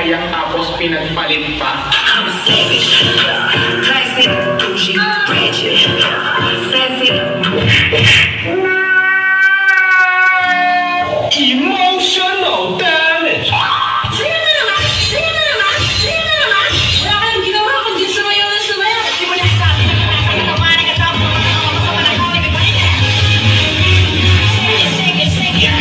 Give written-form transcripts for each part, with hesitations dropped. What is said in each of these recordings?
sayang tapos pinagpalit pa. Emotional damage! Sige na naman! Sige na naman! Sige na naman! Wala ka nang ginawa kundi sumayaw na sumayaw. Kasi mo nagsabi na nakakatawanan ka tapos masama na kawin ka pa rin. Sige, sige, sige!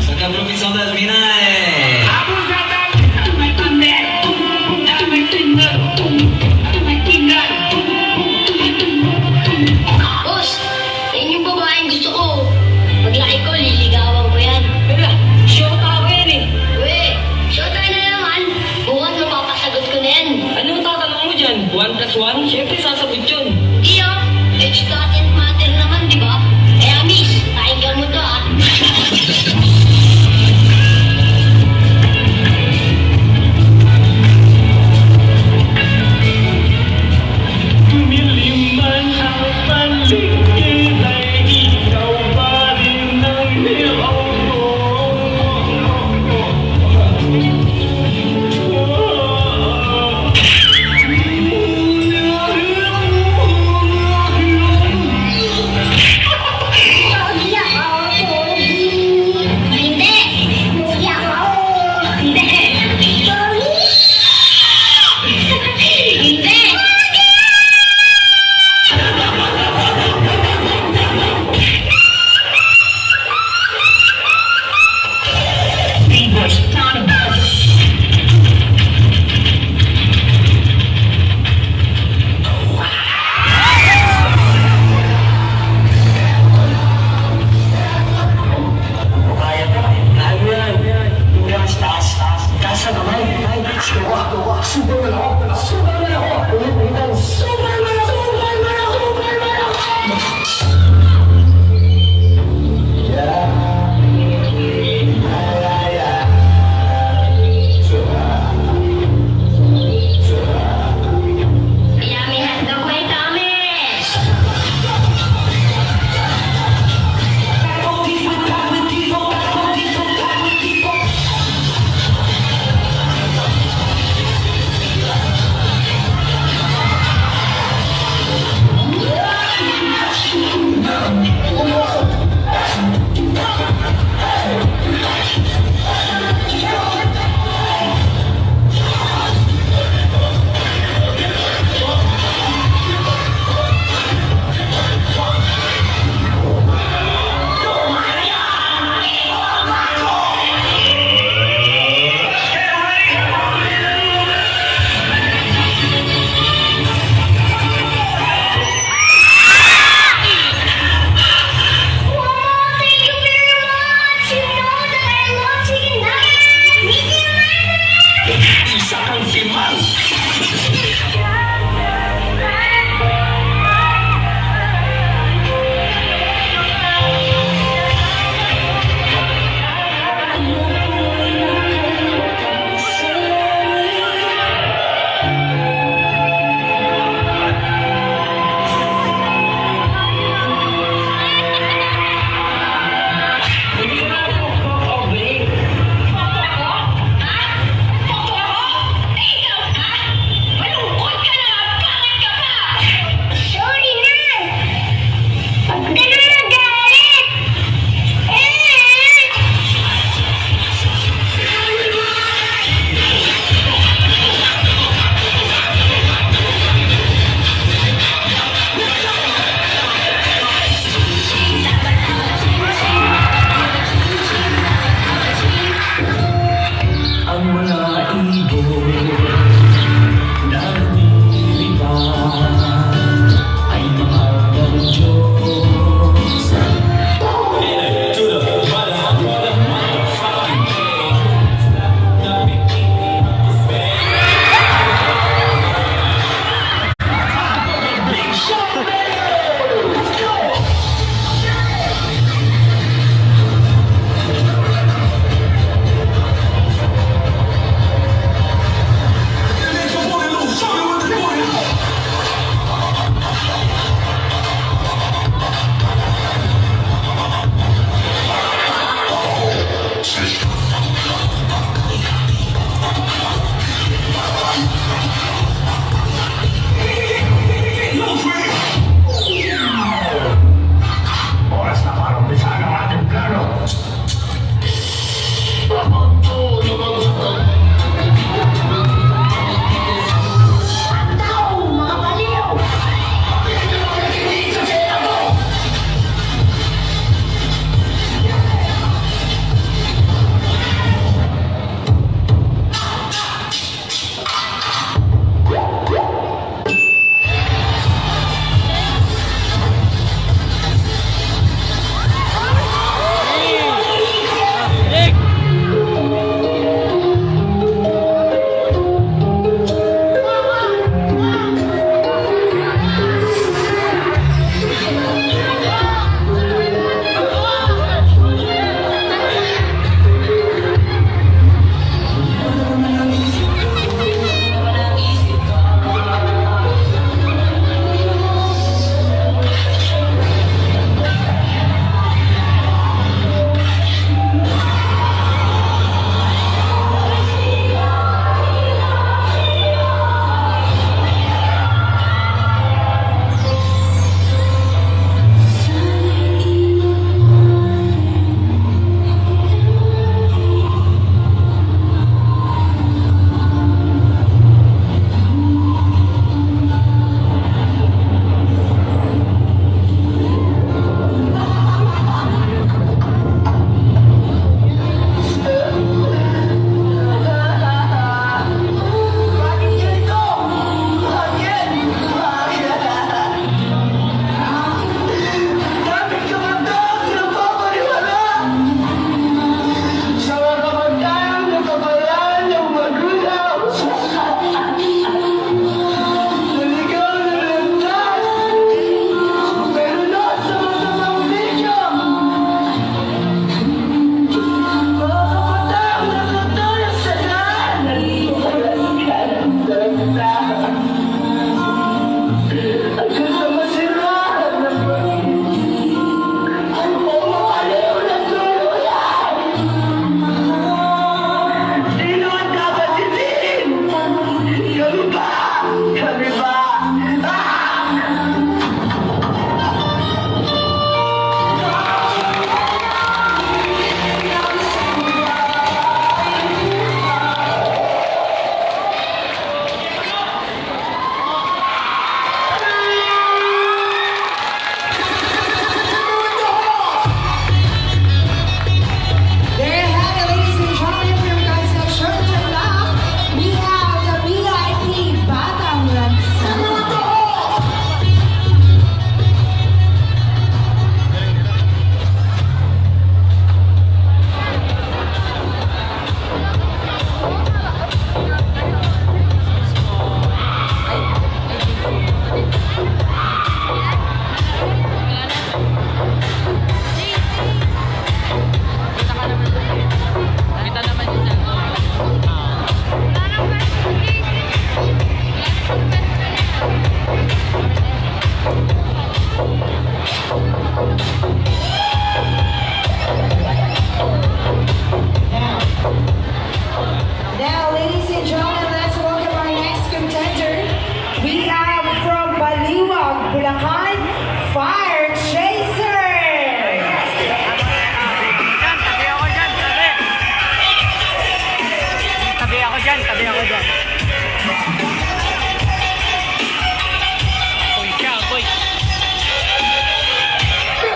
Saca a profissão das minas é... Boss, yan yung babaeng gusto ko. Paglaki ko, liligawan ko yan.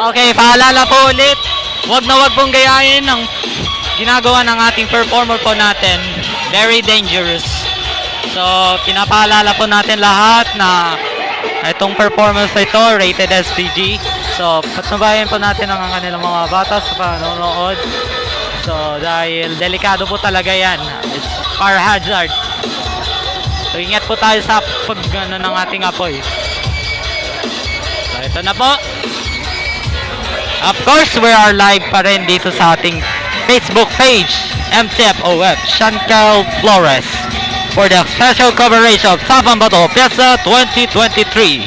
Okay, paalala po ulit. Wag na wag pong gayahin ang ginagawa ng ating performer po natin. Very dangerous. So, pinapaalala po natin lahat na itong performance na ito, rated SPG. So, patnubayan po natin ang kanilang mga bata sa panonood. So, dahil delikado po talaga yan. It's fire hazard. So, ingat po tayo sa ng ating apoy. So, ito na po. Of course, we are live pa rin dito sa ating Facebook page, MTFOF, Chantal Flores, for the special coverage of Sapang Bato Fiesta 2023,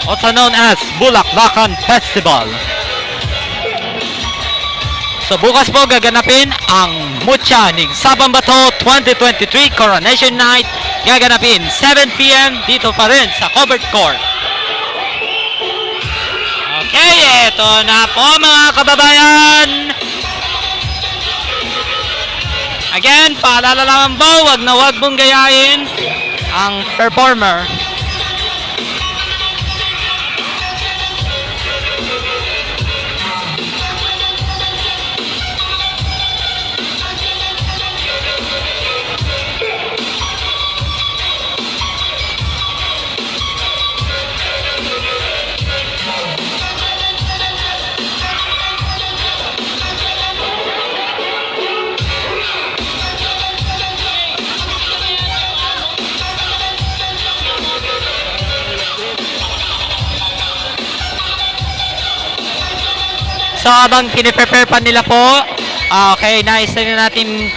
also known as BAQUIRAN Festival. So bukas po gaganapin ang Muchaning Sapang Bato 2023 Coronation Night, gaganapin 7 PM dito pa rin sa covered court. Okay, eto na po mga kababayan. Again, paalala lang po, wag na wag mong gayahin ang performer. So habang piniprepare pa nila po, okay, nais na natin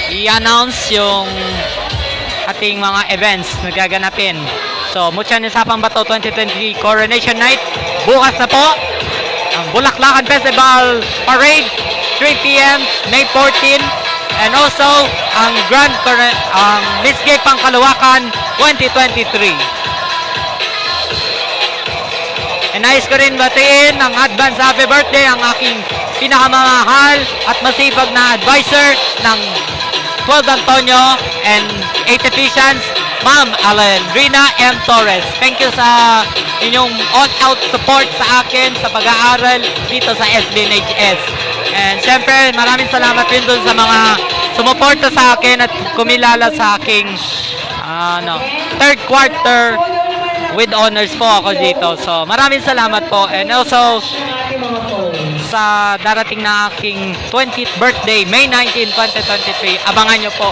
i-announce yung ating mga events na gaganapin. So Muchaning Sapang Bato 2020 Coronation Night, bukas na po ang BAQUIRAN Festival Parade 3 PM May 14, and also ang Miss Gay Pangkalawakan 2023. And nais ko rin batiin ng advance happy birthday ang aking pinakamamahal at masipag na advisor ng 12 Antonio and 8 Ephesians, Ma'am Alendrina M. Torres. Thank you sa inyong all-out support sa akin sa pag-aaral dito sa SBNHS. And syempre, maraming salamat rin dun sa mga sumuporta sa akin at kumilala sa aking third quarter with honors po ako dito. So, maraming salamat po. And also, sa darating na aking 20th birthday, May 19, 2023, abangan nyo po.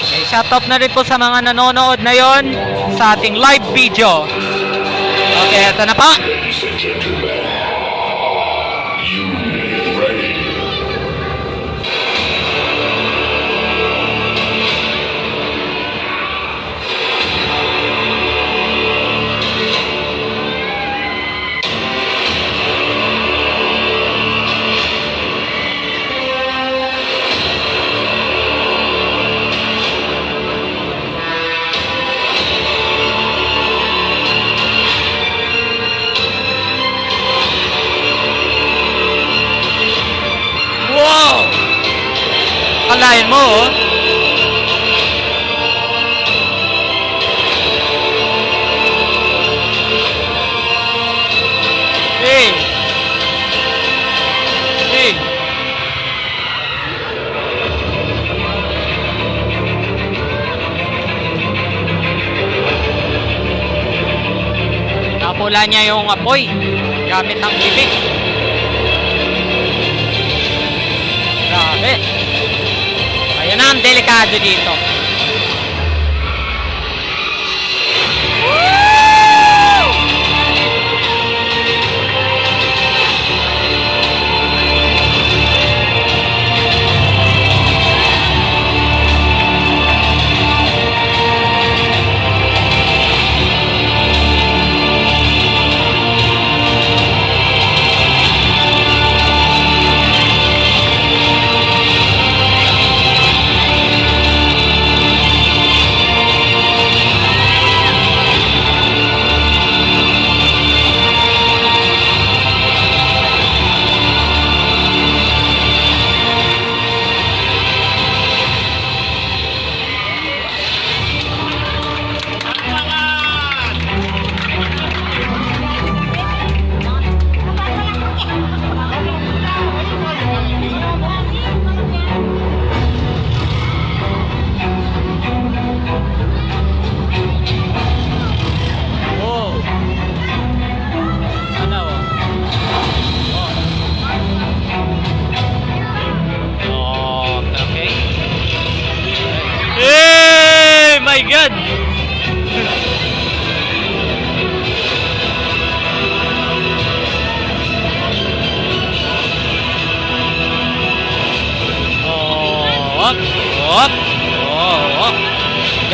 Okay, shout out na rin po sa mga nanonood na yon sa ating live video. Okay, ito na po. Kalahin mo, oh. Hey. Hey. Napula niya yung apoy gamit ang bibig. Grabe. Ayun na ang delikado dito.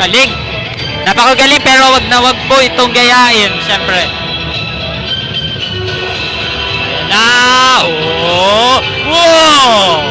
Galing. Napakagaling pero wag na wag po itong gayain, syempre. Ayan na. Oh! Wow!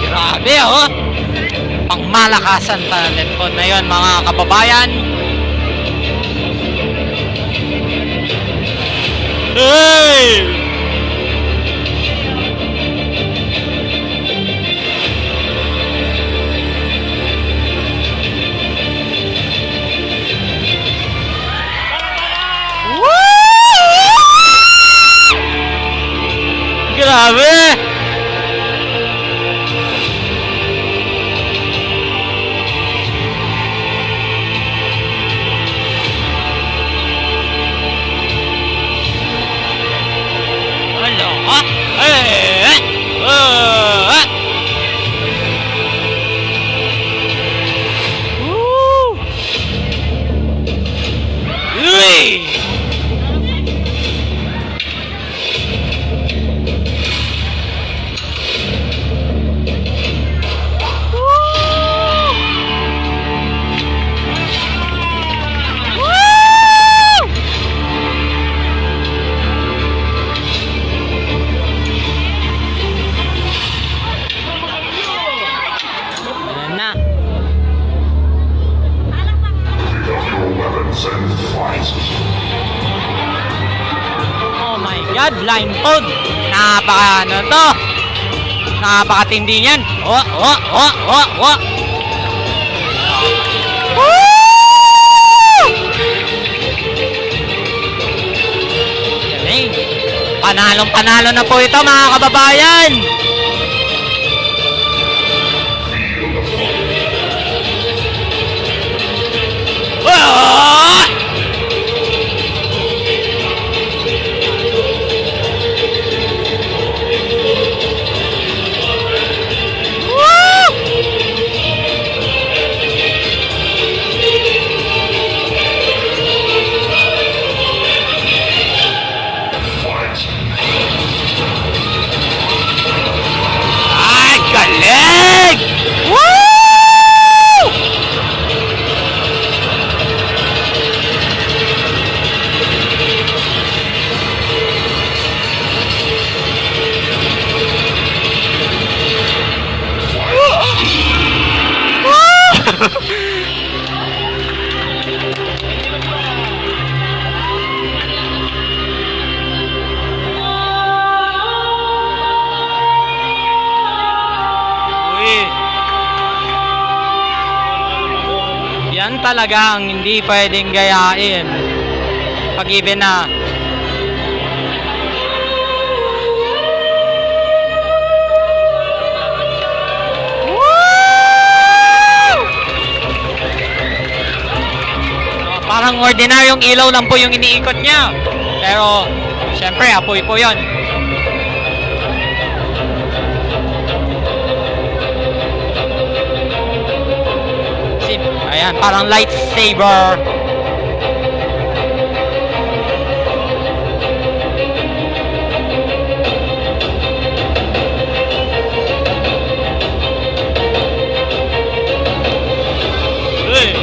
Grabe oh! Pangmalakasan talent po na yun mga kababayan. Hey! Grabe! Ano? Woo! Uy! Oh my God, blindfold. Napaka to. Napakatindi niyan. Oh. Woo! Galing. Panalong-panalo na po ito mga kababayan. Ah! Ay, galing! Woo! Yan talaga ang hindi pwedeng gayain. Pag-ibig na parang ordinaryong ilaw lang po yung iniikot niya. Pero, syempre, apoy po yun. Ayan, parang lightsaber.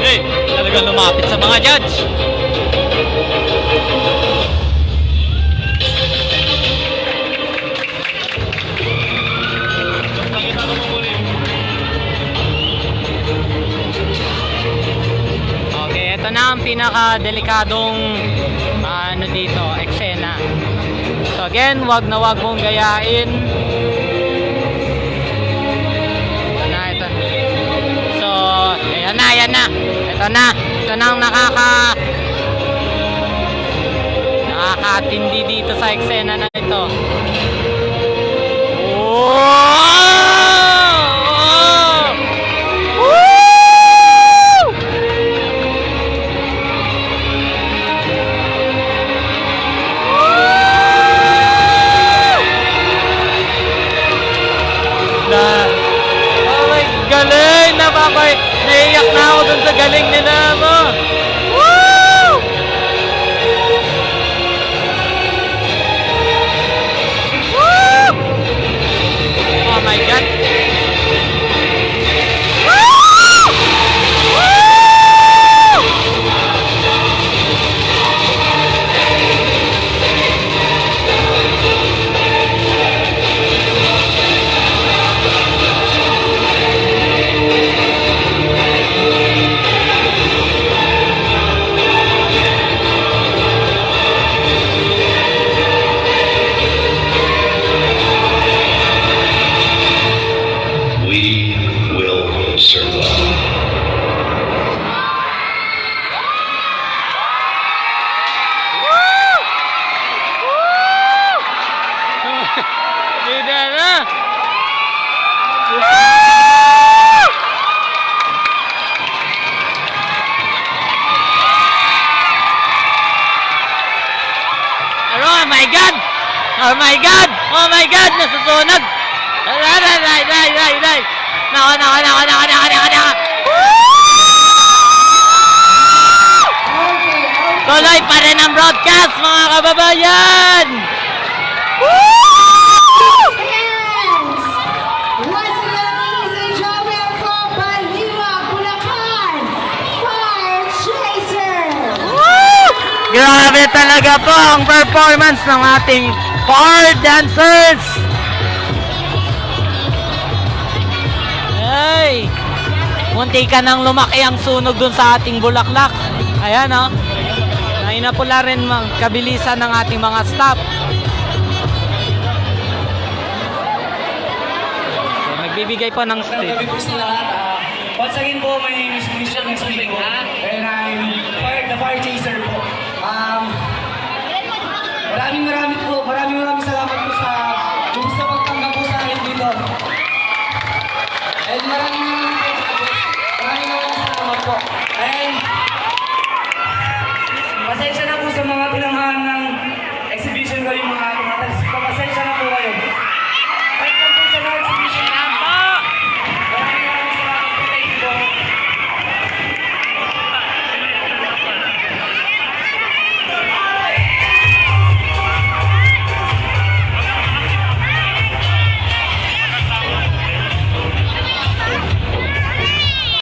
Hey, talagang lumapit sa mga judge. Okay, ito na ang pinaka-delikadong ano dito, eksena. So again, wag na wag mong gayain. Ito. So, ayan na. Ito na ang nakakatindi dito sa eksena na ito. Oh my galing! Naiiyak na ako dun sa galing nila mo. Woo! Woo! Oh my God! Woo! Woo! We will survive. Hindi na! Oh my God! Oh my God! Oh my God! Nasusunog! Nako! Tuloy pa rin ang broadcast, mga kababayan! Yes! Once again, ladies and gentlemen, from Baliwa, Bulacan, Fire Chaser! Grabe talaga po ang performance ng ating fire dancers! Ay! Munti ka nang lumaki ang sunog dun sa ating bulaklak. Ayan o. Nainapula rin ang kabilisan ng ating mga staff. So, nagbibigay po ng state. Once again po, my name is Christian Explico, and I'm the fire chaser po. Maraming